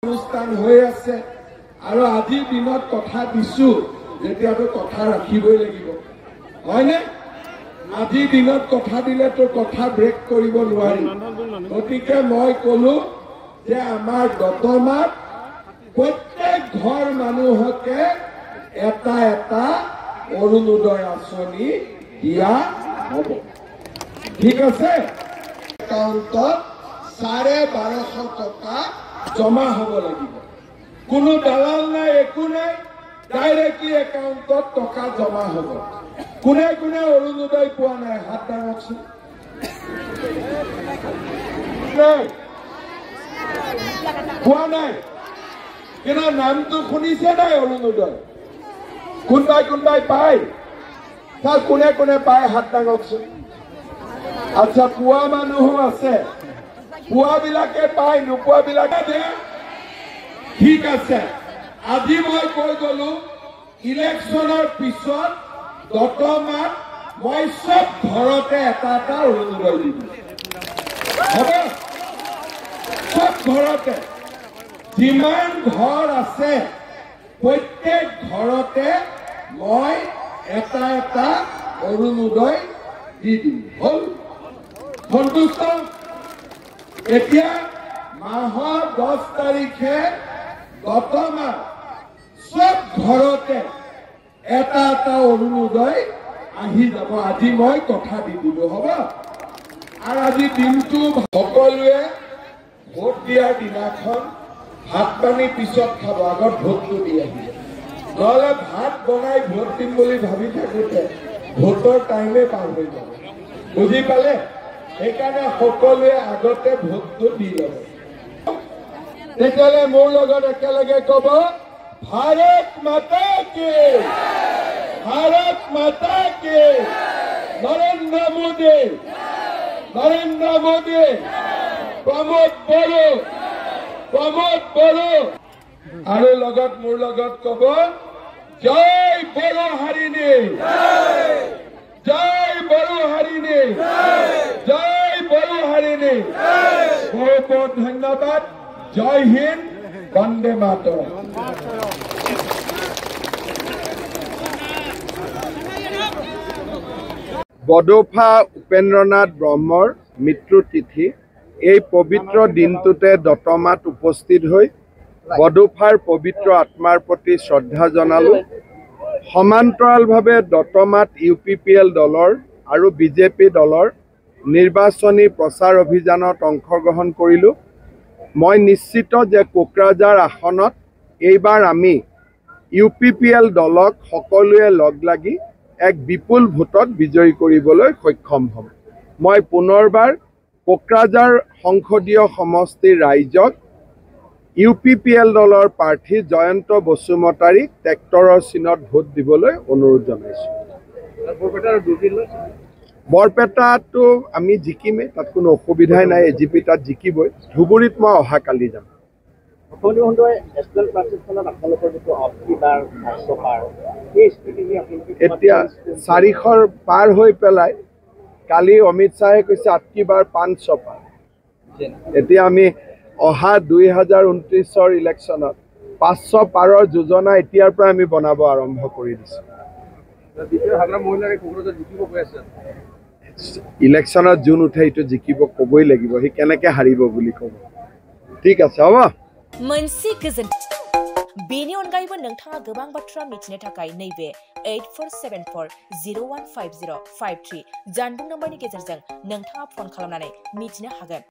অনুষ্ঠান হৈ আছে আৰু আজিৰ দিনত কথা দিছো যেতিয়াতো কথা ৰাখিবই লাগিব হয়নে আজিৰ দিনত কথা দিলে তো কথা ব্ৰেক কৰিব নোৱাৰি গতিকে মই কলো যে আমাৰ দতমাত প্ৰত্যেক ঘৰ মানুহকে এটা এটা অৰুণোদয় আঁচনি দিয়া হ'ব ঠিক আছে একাউণ্টত 1250 টকা জমা হ'ব লাগিব কোনো দালাল নাই একো নাই ডাইৰেক্টলি একাউণ্টত টকা জমা হ'ব কোনে কোনে অৰুণোদয় পোৱা নাই হাত দাঙকচোন পোৱা নাই কিন্তু নামটো শুনিছে নাই অৰুণোদয় কোনবাই পায় তাৰ কোনে কোনে পায় হাত দাঙকচোন আচ্ছা পোৱা মানুহো আছে পুৱাবিলাকে পায় নোপোৱাবিলাকে দিয়ে ঠিক আছে আজি মই কৈ গলো ইলেকশ্যনৰ পিছত দতমাত মই সব ঘৰতে এটা এটা অৰুণোদয় দিম হ'ব সব ঘৰতে যিমান ঘৰ আছে প্ৰত্যেক ঘৰতে মই এটা এটা অৰুণোদয় দি দিম হ'ল সন্তুষ্ট এতিয়া মাহৰ 10 তাৰিখে দতমা সব ঘৰতে এটা এটা অৰুণোদয় আহি যাব আজি মই কথা দি দিলো হ'ব আৰু আজি দিনটো সকলোৱে ভোট দিয়াৰ দিনাখন ভাত পানী পিছত খাব আগত ভোটটো দি আহিব নহলে ভাত বনাই ভোট দিম বুলি ভাবি থাকোতে ভোটৰ টাইমে পাৰ হৈ যাব বুজি পালে সেইকাৰণে সকলোৱে আগতে ভোটটো দি ল'ব তেতিয়ালে মোৰ লগত একেলগে ক'ব ভাৰত মাতা কি নৰেন্দ্ৰ মোদী প্ৰমোদ বড়ো আৰু লগত মোৰ লগত ক'ব জয় বড়ো হাৰিণী জয় বড়ো হাৰিণী বহুত বহুত ধন্যবাদ জয় হিন্দ বন্দে মাতৰম বডোফা উপেন্দ্ৰনাথ ব্ৰহ্মৰ মৃত্যু তিথি এই পবিত্ৰ দিনটোতে দতমাত উপস্থিত হৈ বডোফাৰ পবিত্ৰ আত্মাৰ প্ৰতি শ্ৰদ্ধা জনালোঁ সমান্তৰালভাৱে দতমাত UPPL দলৰ আৰু BJP দলৰ নিৰ্বাচনী প্ৰচাৰ অভিযানত অংশগ্ৰহণ কৰিলোঁ মই নিশ্চিত যে কোকৰাঝাৰ আসনত এইবাৰ আমি UPPL দলক সকলোৱে লগ লাগি এক বিপুল ভোটত বিজয়ী কৰিবলৈ সক্ষম হ'ম মই পুনৰবাৰ কোকৰাঝাৰ সংসদীয় সমষ্টিৰ ৰাইজক UPPL দলৰ প্ৰাৰ্থী জয়ন্ত বসুমতাৰীক ট্ৰেক্টৰৰ চিনত ভোট দিবলৈ অনুৰোধ জনাইছোঁ বৰপেটাটো আমি জিকিমেই তাত কোনো অসুবিধাই নাই AGP তাত জিকিবই ধুবুৰীত মই অহাকালি যাম এতিয়া 400 পাৰ হৈ পেলাই কালি অমিত শ্বাহে কৈছে আটকি বাৰ 500 পাৰ এতিয়া আমি অহা 2029 ইলেকশ্যনত 500 পাৰৰ যোজনা এতিয়াৰ পৰা আমি বনাব আৰম্ভ কৰি দিছোঁ ইলেকশ্যনত যোন উঠে এইটো জিকিব ক'বই লাগিব সি কেনেকৈ হাৰিব বুলি ক'ব ঠিক আছে হ'ব मोनसे गोजोन बेनि अनगायैबो नोंथाङा गोबां बाथ्रा मिथिनो थाखाय नैबे 8474015053 जानबुं नम्बरनि गेजेरजों नोंथाङा फन खालामनानै मिथिनो हागोन